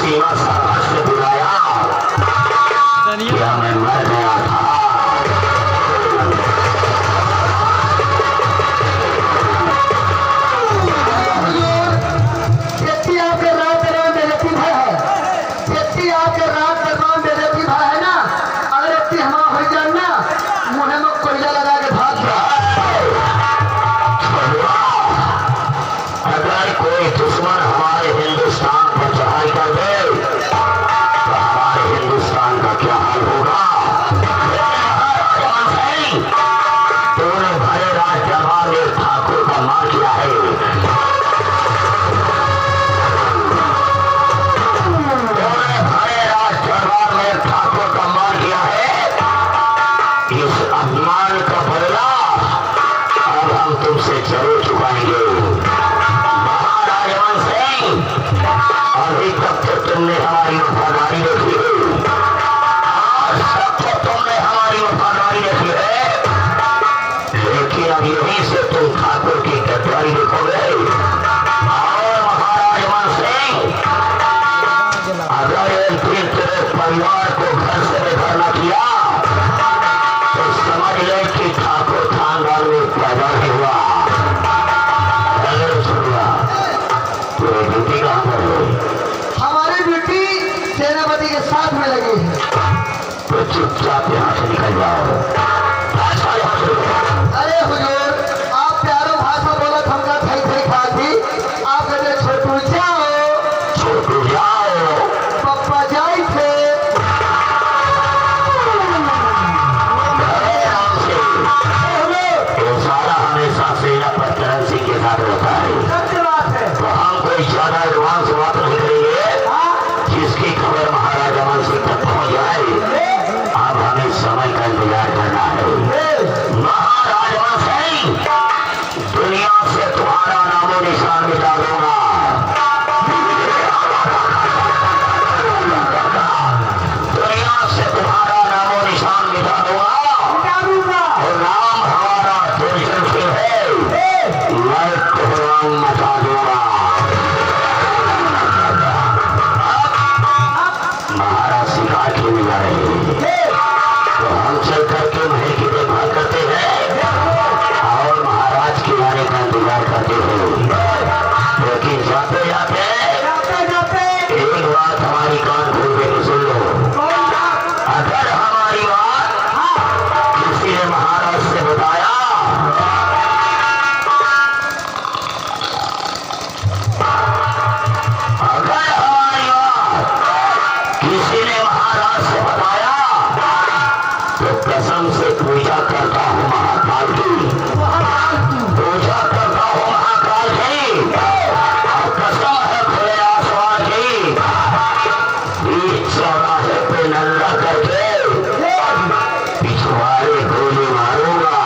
सीमा साहस ने बुलाया क्या मैं मर गया था। तुमने हमारी वफादारी रखी है, सब तुमने हमारी वफादारी रखी है, लेकिन अब यहीं से तुम ठाकुर की गद्दारी देखोगे। और महाराज मान सिंह, अगर एक दिन तेरे परिवार को घर से बेघर न किया तो समझ ले कि ठाकुर खानदान में पैदा नहीं हुआ। तेरी ड्यूटी कहाँ पर है? सेनापति के साथ में लगी है। तो चुपचाप यहाँ से निकल जाओ। अरे हुजूर, आप प्यारो भाषा बोला हमका थई थई खाती, आप कहते छोटू जाओ पप्पा जाई थे। सारा हमेशा सेना पर चरण सिंह के साथ होता है। सत्य बात है। तो हम कोई ज्यादा एडवांस बात नहीं करेंगे। जिसकी खबर महाराज अमन सिंह तक पहुंच जाए, अब हमें समय का इंतजार करना है। महाराज अमन सिंह, दुनिया से तुम्हारा नामो निशान मिटा दूंगा। दुनिया से तुम्हारा नामो निशान मिटा दूंगा। और नाम हमारा दुर्जन सिंह है, मैं कोहराम मचा दूंगा। महाराज शिकार खेलने जा रहे हैं, तो हम चल करके महल की देखभाल करते हैं और महाराज के आने का इंतजार करते हैं। लेकिन जाते जाते एक बात हमारी कान खोल के सुन लो। अगर हमारी बात किसी ने महाराज से बताया किसी ने महाराज से बताया तो कसम से पूजा करता हूँ महाकाल की, पूजा करता हूँ महाकाल की, और कसम है खुले आसमान की, बीच चौराहे पे नंगा करके पिछवाड़े गोली मारूंगा।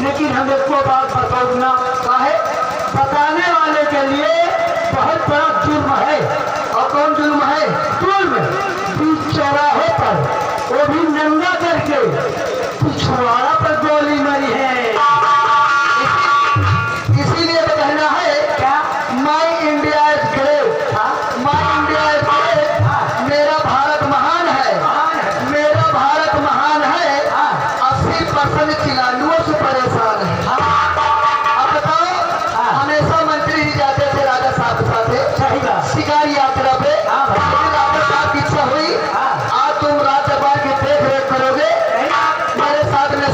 लेकिन हम इसको बात बताना चाहे, बताने वाले के लिए बहुत बड़ा जुर्म है। और कौन जुर्म है? जुर्म बीच चौराहे पर, वो भी नंगा करके पिछवाड़ा पर गोली मारी है। इसीलिए तो कहना है क्या, my India is great, my India is great, मेरा भारत महान है, मेरा भारत महान है। 80% खिलाड़ियों से परेशान है। अब बताओ, हमेशा मंत्री ही जाते थे राजा साहब के साथ शिकार यात्रा पे। राजा साहब की इच्छा हुई, आज तुम राज्यपाल की देख रेख करोगे, मेरे साथ में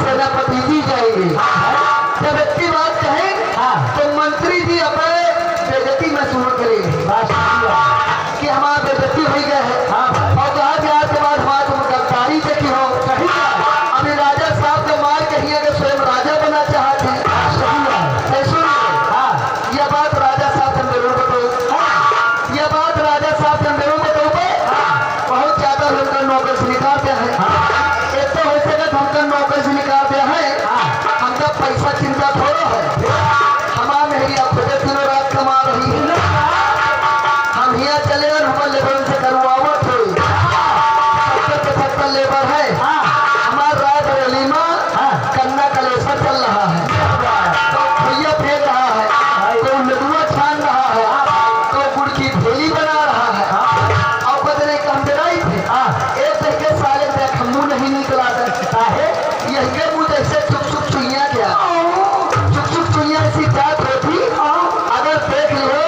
चिंता थोड़ा है। हमारा मेहरिया खुद दिनों रात कमा रही है। हम यहाँ चले और हमारे लेबर से करवावत हो 70-75 लेबर है। हमारा राय बरेलीमा कन्ना कलेसर चल रहा है। तो भैया फेंक रहा है, तो लड्डुआ छान रहा है, तो गुड़ की भेली बना रहा है। और बदले कम डराई थे एक तरीके साले देख हमू नहीं निकला सकता है। यही के मुँह जैसे चुप चुप चुइया क्या चुप चुप चुइया ऐसी जात होती अगर देख लियो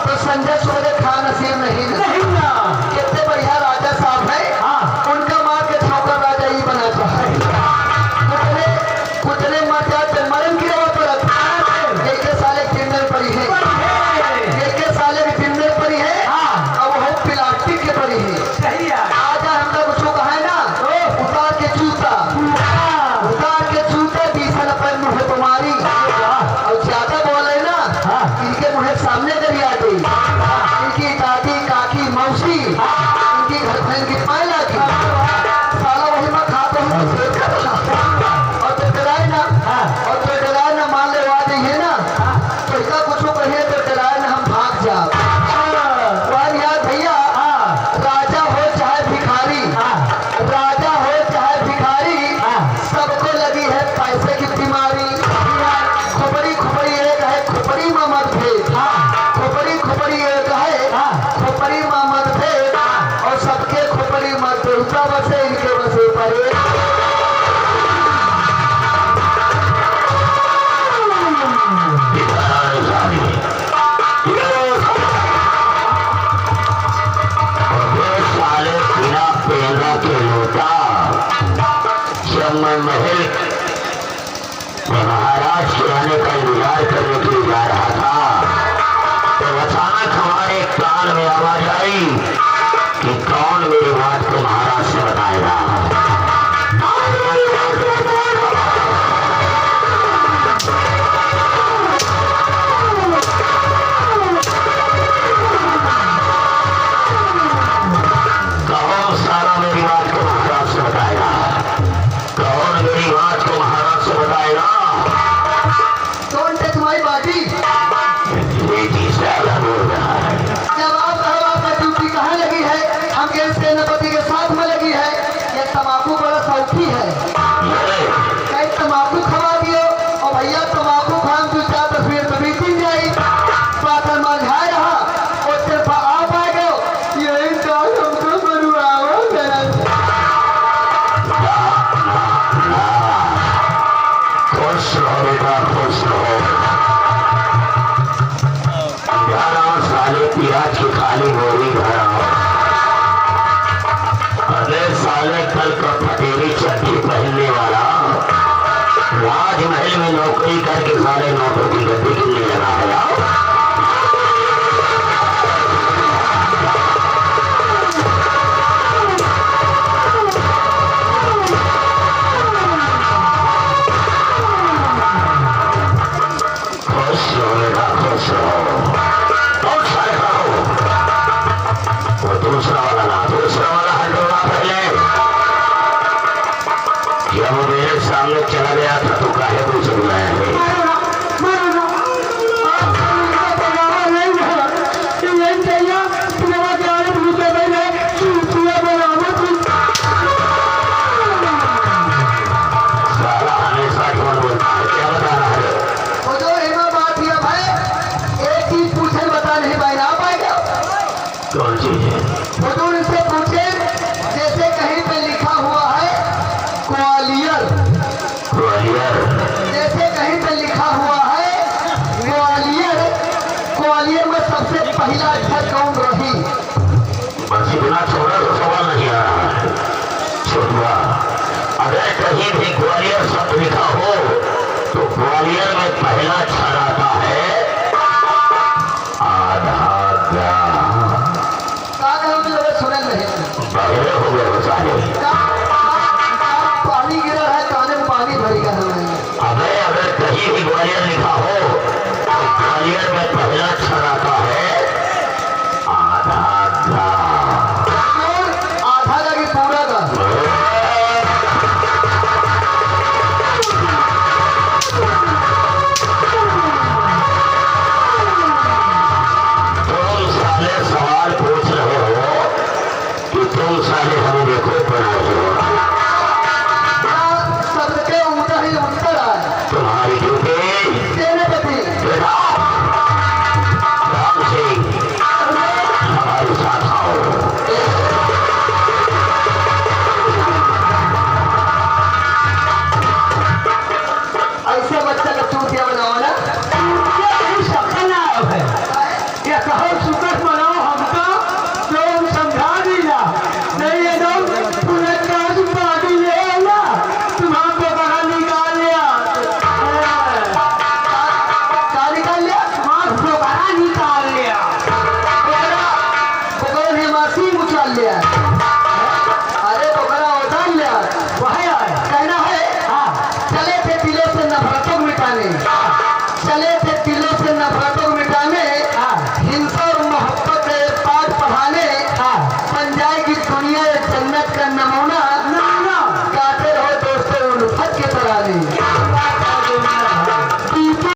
तो संजय सूर्य खान नसीब नहीं ना। कितने बढ़िया राजा साहब है, उनका मार के छोकर राजा ही बना चाहे। कुतने मर जाते मरण की जगह पर एक साले टिंडर पड़ी है, एक साले की टिंडर पड़ी है और वो प्लास्टिक के पड़ी है। आजा हम लोग उसको कहा है ना उतार के जूता बीसन अपन मुँह तुम्हारी और ज्यादा बोले ना इनके मुँह सामने करी आ गई। इनकी दादी काकी मौसी इनकी घर बहन की पायला की साला वही मैं खाता हूँ और तो डराए ना मान ले आ जाइए ना तो इसका कुछ कहिए तो डराए ना हम भाग जाओ। और यार भैया राजा हो चाहे भिखारी सबको लगी है पैसे की बीमारी। खोपड़ी एक है खोपड़ी में मत भेद खोपड़ी एक है खोपड़ी में मत भेद और सबके खोपड़ी मत देवता बसे इनके बसे परे। मैं महल महाराज के आने का इंतजार करने के लिए जा रहा था तो अचानक हमारे कान में आवाज आई कि कौन मेरी बात को महाराज से बताएगा। कौन सारा मेरी बात को महाराज से बताएगा, कौन मेरी बात को महाराज से बताएगा। Don't take my body। बेटी से अलग हो रहा है। जवाब है आपका ड्यूटी कहाँ लगी है, हम के सेनापति के साथ में लगी है। ये तम्बाकू बड़ा शौकी है, कहीं तम्बाकू खवा दियो और भैया तम्बाकू खान तू चार तस्वीर तभी पी जाई पाकर मार जाए रहा और सिर्फ आप आ गए यही चाल हमको मरुआवा मेरा। खुश रहो बेटा खुश रहो। 11 साले प्याज की खाली गोली भरा अगले साले कल का फटेरी चड्डी पहनने वाला राजमहल में नौकरी करके सारे नौकरों की गद्दी गिरने लगा है। खुश रहो बहुत सारे रहो। वो दूसरा वाला हटोला पहले जब मेरे सामने चला गया था तो काहे को चल रहा है। साला हमेशा कौन बोलता है, क्या बता रहा है। वो जो हेमा बात है भाई एक चीज पूछे बता नहीं भाई ना पाएगा। कौन चीज है। हुजूर से पूछे जैसे कहीं पे लिखा हुआ है ग्वालियर, जैसे कहीं पे लिखा हुआ है ग्वालियर में सबसे पहला अक्षर कौन रही। बस इतना छोटा तो सवाल नहीं आ रहा है छोटुआ। अगर कहीं भी ग्वालियर शब्द लिखा हो तो ग्वालियर में पहला अक्षर आता है आधा सुनल नहीं बहरे हो गए वो सारे। पानी गिरा है काने में पानी भरी का अगर कहीं भी ग्वालियर लिखा हो तो ग्वालियर में पहला अक्षर आता है आधा लगी पूरा का। कहो